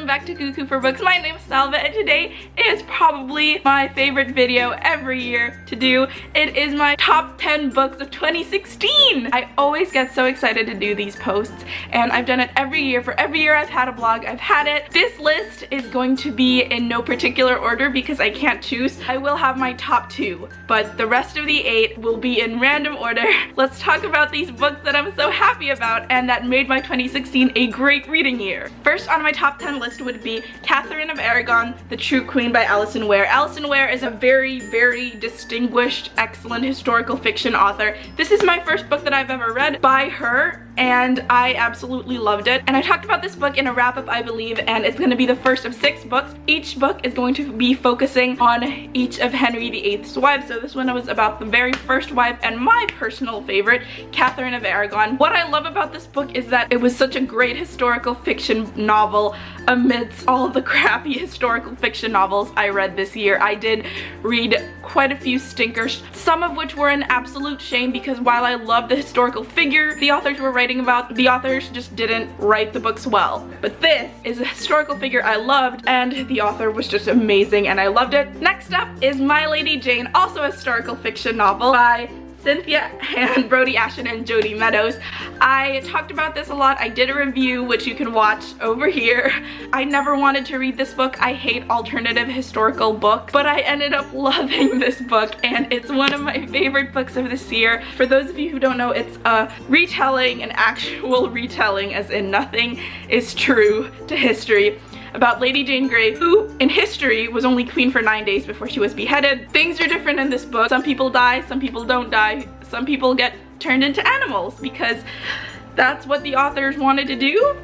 welcome back to Cuckoo for Books. My name is Salva and today is probably my favorite video every year to do. It is my top 10 books of 2016. I always get so excited to do these posts and I've done it every year. For every year I've had a blog, I've had it. This list is going to be in no particular order because I can't choose. I will have my top 2, but the rest of the 8 will be in random order. Let's talk about these books that I'm so happy about and that made my 2016 a great reading year. First on my top 10 list would be Catherine of Aragon, The True Queen by Alison Ware. Alison Ware is a very, very distinguished, excellent historical fiction author. This is my first book that I've ever read by her and I absolutely loved it. And I talked about this book in a wrap-up, I believe, and it's going to be the first of 6 books. Each book is going to be focusing on each of Henry VIII's wives. So this one was about the very first wife and my personal favorite, Catherine of Aragon. What I love about this book is that it was such a great historical fiction novel amidst all the crappy historical fiction novels I read this year. I did read quite a few stinkers, some of which were an absolute shame because while I loved the historical figure the authors were writing about, the authors just didn't write the books well. But this is a historical figure I loved and the author was just amazing and I loved it. Next up is My Lady Jane, also a historical fiction novel by Cynthia and Brody Ashton and Jody Meadows. I talked about this a lot. I did a review which you can watch over here. I never wanted to read this book. I hate alternative historical books, but I ended up loving this book and it's one of my favorite books of this year. For those of you who don't know, it's a retelling, an actual retelling, as in nothing is true to history, about Lady Jane Grey, who in history was only queen for 9 days before she was beheaded. Things are different in this book. Some people die, some people don't die, some people get turned into animals because that's what the authors wanted to do.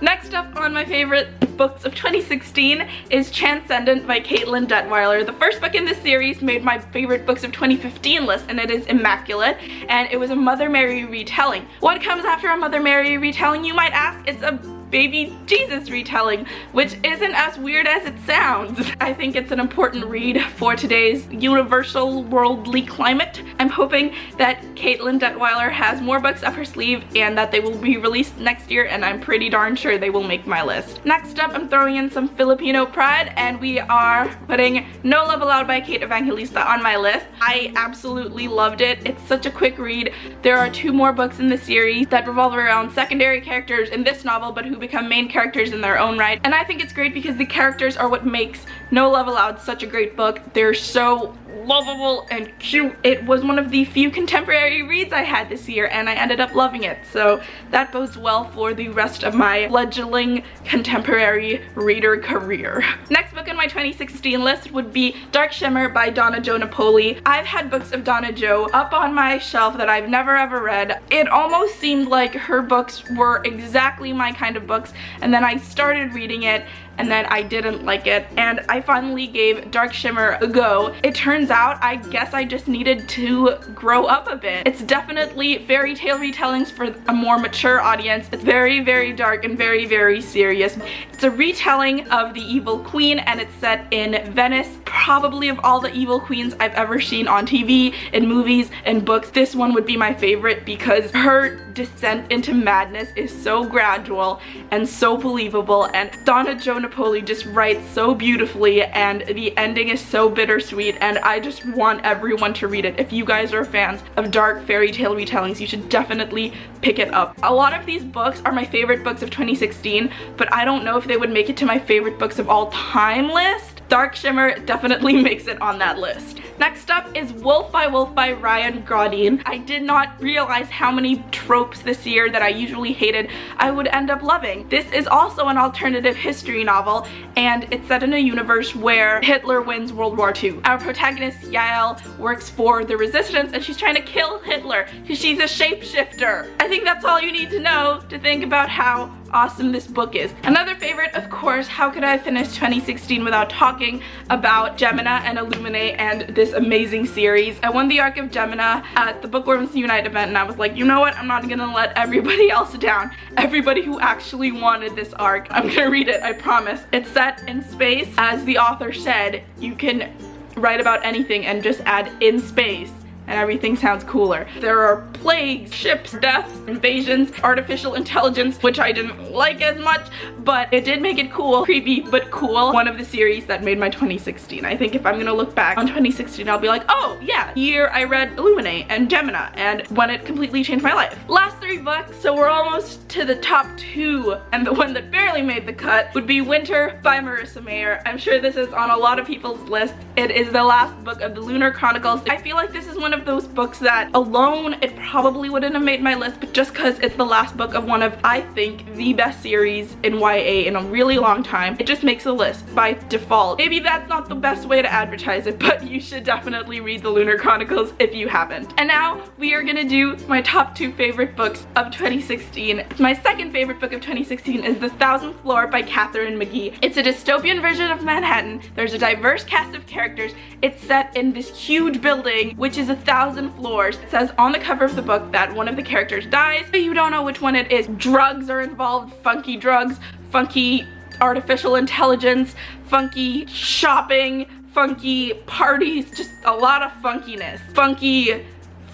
Next up on my favorite books of 2016 is Transcendence by Caitlin Detweiler. The first book in this series made my favorite books of 2015 list and it is Immaculate and it was a Mother Mary retelling. What comes after a Mother Mary retelling, you might ask? It's a baby Jesus retelling, which isn't as weird as it sounds. I think it's an important read for today's universal worldly climate. I'm hoping that Caitlin Detweiler has more books up her sleeve and that they will be released next year and I'm pretty darn sure they will make my list. Next up, I'm throwing in some Filipino pride and we are putting No Love Allowed by Kate Evangelista on my list. I absolutely loved it. It's such a quick read. There are 2 more books in the series that revolve around secondary characters in this novel but who become main characters in their own right. And I think it's great because the characters are what makes No Love Allowed such a great book. They're so lovable and cute. It was one of the few contemporary reads I had this year and I ended up loving it. So that bodes well for the rest of my fledgling contemporary reader career. Next book on my 2016 list would be Dark Shimmer by Donna Jo Napoli. I've had books of Donna Jo up on my shelf that I've never ever read. It almost seemed like her books were exactly my kind of books and then I started reading it and then I didn't like it and I finally gave Dark Shimmer a go. It turns out I guess I just needed to grow up a bit. It's definitely fairy tale retellings for a more mature audience. It's very, very dark and very, very serious. It's a retelling of the Evil Queen and it's set in Venice. Probably of all the evil queens I've ever seen on TV, in movies, and books, this one would be my favorite because her descent into madness is so gradual and so believable and Donna Jo Napoli just writes so beautifully and the ending is so bittersweet and I just want everyone to read it. If you guys are fans of dark fairy tale retellings, you should definitely pick it up. A lot of these books are my favorite books of 2016, but I don't know if they would make it to my favorite books of all time list. Dark Shimmer definitely makes it on that list. Next up is Wolf by Ryan Gaudin. I did not realize how many tropes this year that I usually hated I would end up loving. This is also an alternative history novel and it's set in a universe where Hitler wins World War II. Our protagonist Yael works for the resistance and she's trying to kill Hitler because she's a shapeshifter. I think that's all you need to know to think about how awesome this book is. Another favorite, of course, how could I finish 2016 without talking about Gemina and Illuminate and this amazing series. I won the arc of Gemina at the Bookworms Unite event and I was like, you know what, I'm not gonna let everybody else down. Everybody who actually wanted this arc, I'm gonna read it, I promise. It's set in space. As the author said, you can write about anything and just add in space and everything sounds cooler. There are plagues, ships, deaths, invasions, artificial intelligence, which I didn't like as much, but it did make it cool. Creepy, but cool. One of the series that made my 2016. I think if I'm gonna look back on 2016, I'll be like, oh yeah, year I read Illuminate and Gemina, and when it completely changed my life. Last 3 books, so we're almost to the top 2, and the one that barely made the cut would be Winter by Marissa Mayer. I'm sure this is on a lot of people's lists. It is the last book of the Lunar Chronicles. I feel like this is one of those books that alone it probably wouldn't have made my list, but just because it's the last book of one of, I think, the best series in YA in a really long time, it just makes the list by default. Maybe that's not the best way to advertise it, but you should definitely read the Lunar Chronicles if you haven't. And now we are gonna do my top 2 favorite books of 2016. My second favorite book of 2016 is The 1000th Floor by Catherine McGee. It's a dystopian version of Manhattan. There's a diverse cast of characters. It's set in this huge building, which is 1,000 floors. It says on the cover of the book that one of the characters dies, but you don't know which one it is. Drugs are involved, funky drugs, funky artificial intelligence, funky shopping, funky parties, just a lot of funkiness. Funky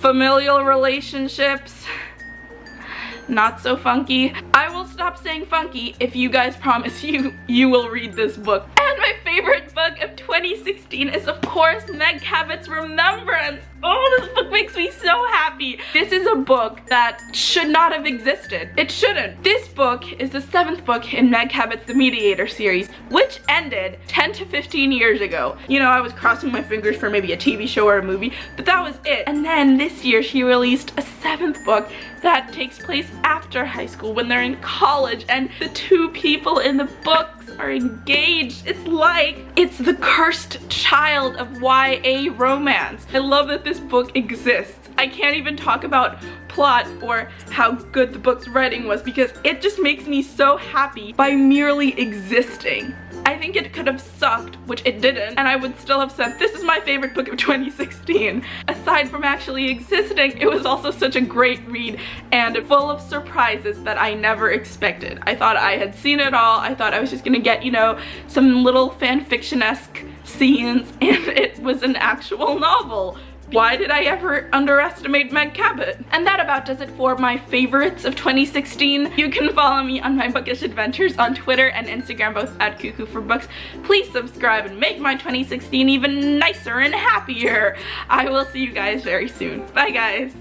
familial relationships. Not so funky. I will stop saying funky if you guys promise you will read this book. And my favorite book of 2016 is of course Meg Cabot's Remembrance. Oh, this book makes me so happy. This is a book that should not have existed. It shouldn't. This book is the 7th book in Meg Cabot's The Mediator series, which ended 10 to 15 years ago. You know, I was crossing my fingers for maybe a TV show or a movie, but that was it. And then this year she released a 7th book that takes place after high school when they're in college, and the 2 people in the books are engaged. It's like it's the cursed child of YA romance. I love that this book exists. I can't even talk about plot or how good the book's writing was because it just makes me so happy by merely existing. I think it could have sucked, which it didn't, and I would still have said this is my favorite book of 2016. Aside from actually existing, it was also such a great read and full of surprises that I never expected. I thought I had seen it all. I thought I was just gonna get, you know, some little fanfiction-esque scenes, and it was an actual novel. Why did I ever underestimate Meg Cabot? And that about does it for my favorites of 2016. You can follow me on my bookish adventures on Twitter and Instagram, both at Cuckoo for Books. Please subscribe and make my 2016 even nicer and happier. I will see you guys very soon. Bye guys.